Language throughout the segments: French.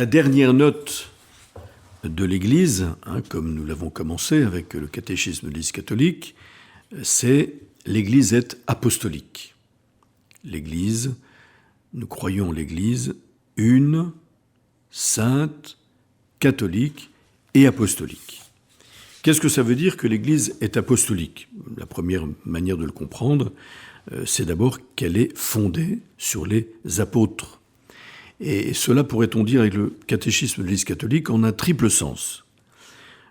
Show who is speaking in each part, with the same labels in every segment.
Speaker 1: La dernière note de l'Église, comme nous l'avons commencé avec le catéchisme de l'Église catholique, c'est l'Église est apostolique. L'Église, nous croyons l'Église une, sainte, catholique et apostolique. Qu'est-ce que ça veut dire que l'Église est apostolique ? La première manière de le comprendre, c'est d'abord qu'elle est fondée sur les apôtres. Et cela, pourrait-on dire, avec le catéchisme de l'Église catholique, en un triple sens.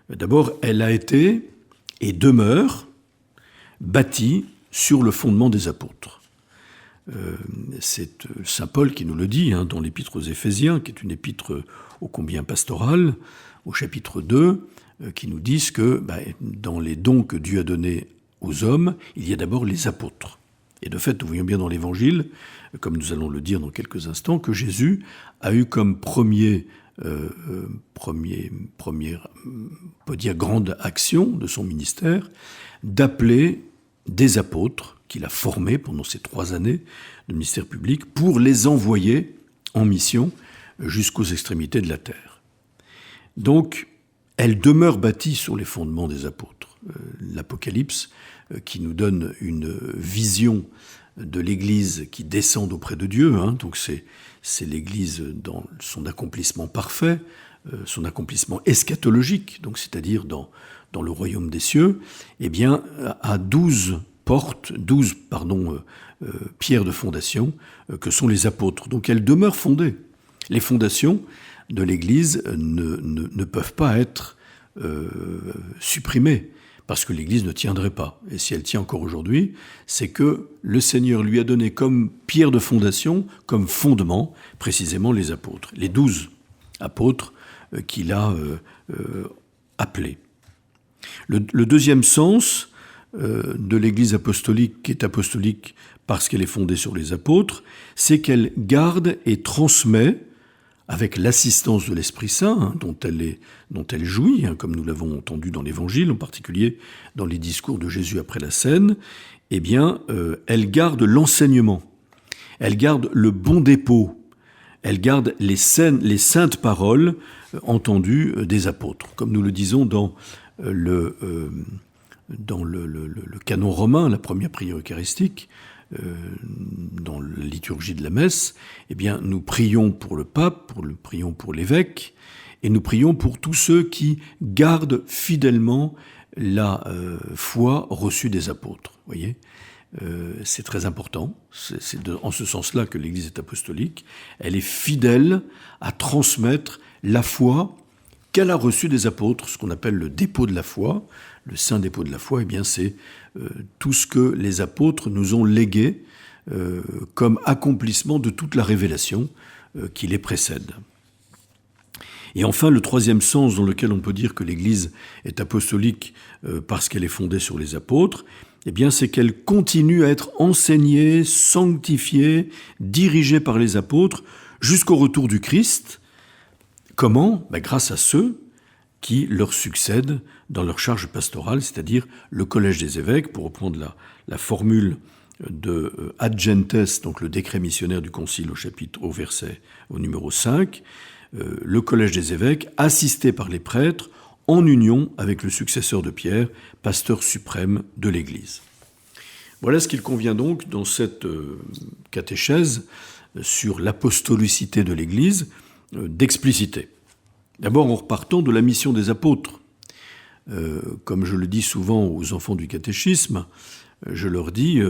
Speaker 1: D'abord, elle a été et demeure bâtie sur le fondement des apôtres. C'est saint Paul qui nous le dit dans l'épître aux Éphésiens, qui est une épître ô combien pastorale, au chapitre 2, qui nous disent que dans les dons que Dieu a donnés aux hommes, il y a d'abord les apôtres. Et de fait, nous voyons bien dans l'Évangile, comme nous allons le dire dans quelques instants, que Jésus a eu comme première grande action de son ministère, d'appeler des apôtres qu'il a formés pendant ces 3 années de ministère public pour les envoyer en mission jusqu'aux extrémités de la terre. Donc, elle demeure bâtie sur les fondements des apôtres. L'Apocalypse, qui nous donne une vision de l'Église qui descend auprès de Dieu, donc c'est l'Église dans son accomplissement parfait, son accomplissement eschatologique, donc c'est-à-dire dans le royaume des cieux, à 12 pierres de fondation que sont les apôtres. Donc elles demeurent fondées. Les fondations de l'Église ne peuvent pas être supprimées, parce que l'Église ne tiendrait pas. Et si elle tient encore aujourd'hui, c'est que le Seigneur lui a donné comme pierre de fondation, comme fondement, précisément les apôtres. Les 12 apôtres qu'il a appelés. Le deuxième sens de l'Église apostolique, qui est apostolique parce qu'elle est fondée sur les apôtres, c'est qu'elle garde et transmet, avec l'assistance de l'Esprit Saint, dont elle jouit, comme nous l'avons entendu dans l'Évangile, en particulier dans les discours de Jésus après la scène, elle garde l'enseignement, elle garde le bon dépôt, elle garde les saintes paroles entendues des apôtres. Comme nous le disons dans le canon romain, la première prière eucharistique, dans la liturgie de la messe, nous prions pour le pape, nous prions pour l'évêque, et nous prions pour tous ceux qui gardent fidèlement la foi reçue des apôtres. Vous voyez, c'est très important. C'est en ce sens-là que l'Église est apostolique. Elle est fidèle à transmettre la foi qu'elle a reçue des apôtres, ce qu'on appelle le dépôt de la foi. Le saint dépôt de la foi, c'est tout ce que les apôtres nous ont légué comme accomplissement de toute la révélation qui les précède. Et enfin, le troisième sens dans lequel on peut dire que l'Église est apostolique parce qu'elle est fondée sur les apôtres, c'est qu'elle continue à être enseignée, sanctifiée, dirigée par les apôtres jusqu'au retour du Christ. Comment ? Grâce à ceux qui leur succèdent dans leur charge pastorale, c'est-à-dire le collège des évêques, pour reprendre la formule de Ad Gentes, donc le décret missionnaire du Concile au numéro 5, le collège des évêques, assisté par les prêtres, en union avec le successeur de Pierre, pasteur suprême de l'Église. Voilà ce qu'il convient donc dans cette catéchèse sur l'apostolicité de l'Église d'expliciter. D'abord en repartant de la mission des apôtres. Comme je le dis souvent aux enfants du catéchisme, je leur dis,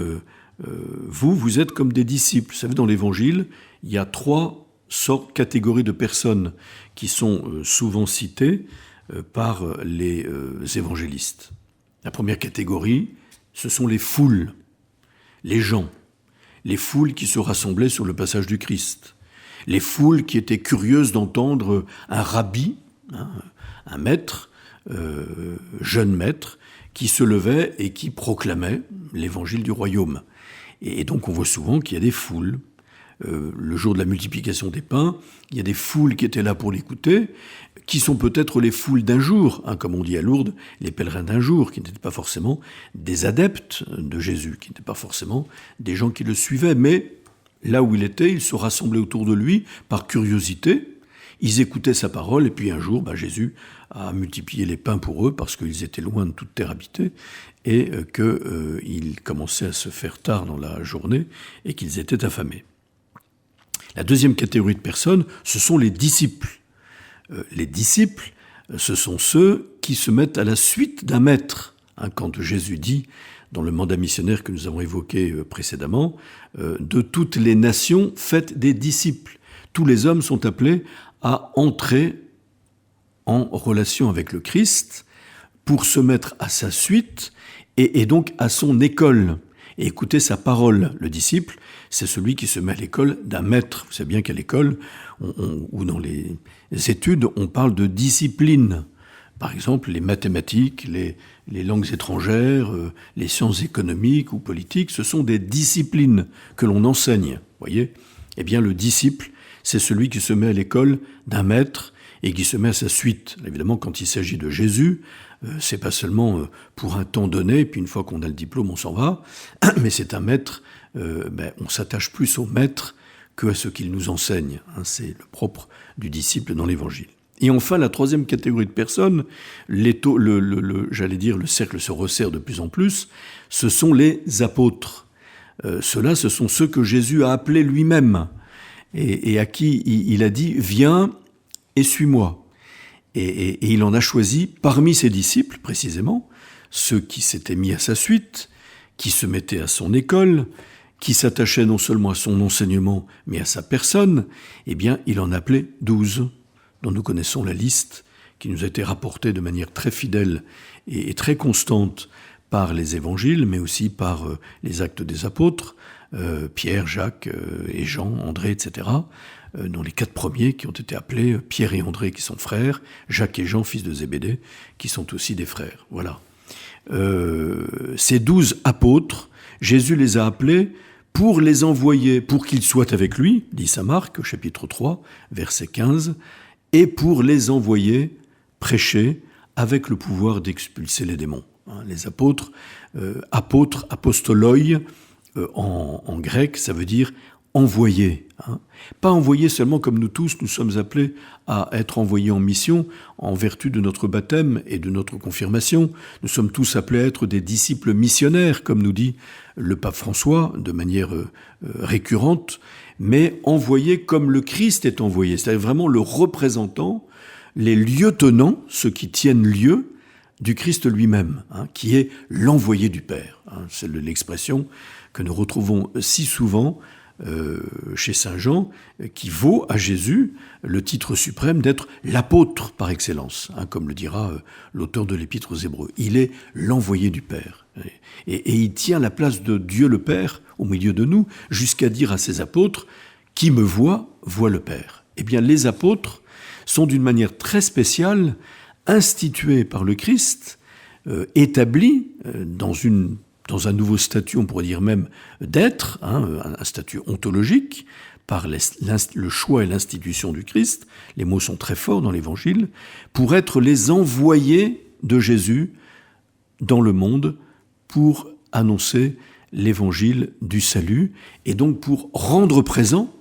Speaker 1: vous êtes comme des disciples. Vous savez, dans l'Évangile, il y a 3 catégories de personnes qui sont souvent citées par les évangélistes. La première catégorie, ce sont les foules, les gens, les foules qui se rassemblaient sur le passage du Christ, les foules qui étaient curieuses d'entendre un rabbi, un maître, jeune maître, qui se levait et qui proclamait l'évangile du royaume. Et donc on voit souvent qu'il y a des foules. Le jour de la multiplication des pains, il y a des foules qui étaient là pour l'écouter, qui sont peut-être les foules d'un jour, comme on dit à Lourdes, les pèlerins d'un jour, qui n'étaient pas forcément des adeptes de Jésus, qui n'étaient pas forcément des gens qui le suivaient, mais là où il était, ils se rassemblaient autour de lui par curiosité. ils écoutaient sa parole, et puis un jour, Jésus a multiplié les pains pour eux, parce qu'ils étaient loin de toute terre habitée, et qu'ils commençaient à se faire tard dans la journée, et qu'ils étaient affamés. La deuxième catégorie de personnes, ce sont les disciples. Les disciples, ce sont ceux qui se mettent à la suite d'un maître. Quand Jésus dit, dans le mandat missionnaire que nous avons évoqué précédemment, de toutes les nations, faites des disciples. Tous les hommes sont appelés à entrer en relation avec le Christ pour se mettre à sa suite et donc à son école et écouter sa parole. Le disciple, c'est celui qui se met à l'école d'un maître. Vous savez bien qu'à l'école, ou dans les études, on parle de discipline. Par exemple, les mathématiques, les langues étrangères, les sciences économiques ou politiques, ce sont des disciplines que l'on enseigne. Voyez ? Eh bien, le disciple, c'est celui qui se met à l'école d'un maître et qui se met à sa suite. Évidemment, quand il s'agit de Jésus, c'est pas seulement pour un temps donné, puis une fois qu'on a le diplôme, on s'en va, mais c'est un maître, on s'attache plus au maître qu'à ce qu'il nous enseigne. C'est le propre du disciple dans l'Évangile. Et enfin, la troisième catégorie de personnes, j'allais dire, le cercle se resserre de plus en plus, ce sont les apôtres. Ceux-là, ce sont ceux que Jésus a appelés lui-même et à qui il a dit « Viens et suis-moi ». Et il en a choisi parmi ses disciples, précisément, ceux qui s'étaient mis à sa suite, qui se mettaient à son école, qui s'attachaient non seulement à son enseignement, mais à sa personne. Eh bien, il en appelait 12, dont nous connaissons la liste, qui nous a été rapportée de manière très fidèle et très constante par les évangiles, mais aussi par les actes des apôtres, Pierre, Jacques et Jean, André, etc., dont les 4 premiers qui ont été appelés Pierre et André qui sont frères, Jacques et Jean, fils de Zébédée, qui sont aussi des frères. Voilà. Ces 12 apôtres, Jésus les a appelés pour les envoyer, pour qu'ils soient avec lui, dit saint Marc au chapitre 3, verset 15, et pour les envoyer prêcher avec le pouvoir d'expulser les démons. Les apôtres, apostoloi, en grec, ça veut dire envoyer. Pas envoyer seulement comme nous tous, nous sommes appelés à être envoyés en mission en vertu de notre baptême et de notre confirmation. Nous sommes tous appelés à être des disciples missionnaires, comme nous dit le pape François de manière récurrente, mais envoyés comme le Christ est envoyé, c'est-à-dire vraiment le représentant, les lieutenants, ceux qui tiennent lieu du Christ lui-même, qui est l'envoyé du Père. C'est l'expression que nous retrouvons si souvent chez saint Jean, qui vaut à Jésus le titre suprême d'être l'apôtre par excellence, comme le dira l'auteur de l'Épître aux Hébreux. Il est l'envoyé du Père. Et il tient la place de Dieu le Père au milieu de nous, jusqu'à dire à ses apôtres « Qui me voit, voit le Père ». Eh bien, les apôtres sont d'une manière très spéciale institués par le Christ, établis dans un nouveau statut, on pourrait dire même d'être, un statut ontologique, par le choix et l'institution du Christ, les mots sont très forts dans l'Évangile, pour être les envoyés de Jésus dans le monde pour annoncer l'Évangile du salut et donc pour rendre présent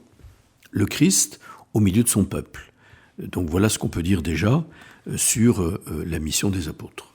Speaker 1: le Christ au milieu de son peuple. Donc voilà ce qu'on peut dire déjà sur la mission des apôtres.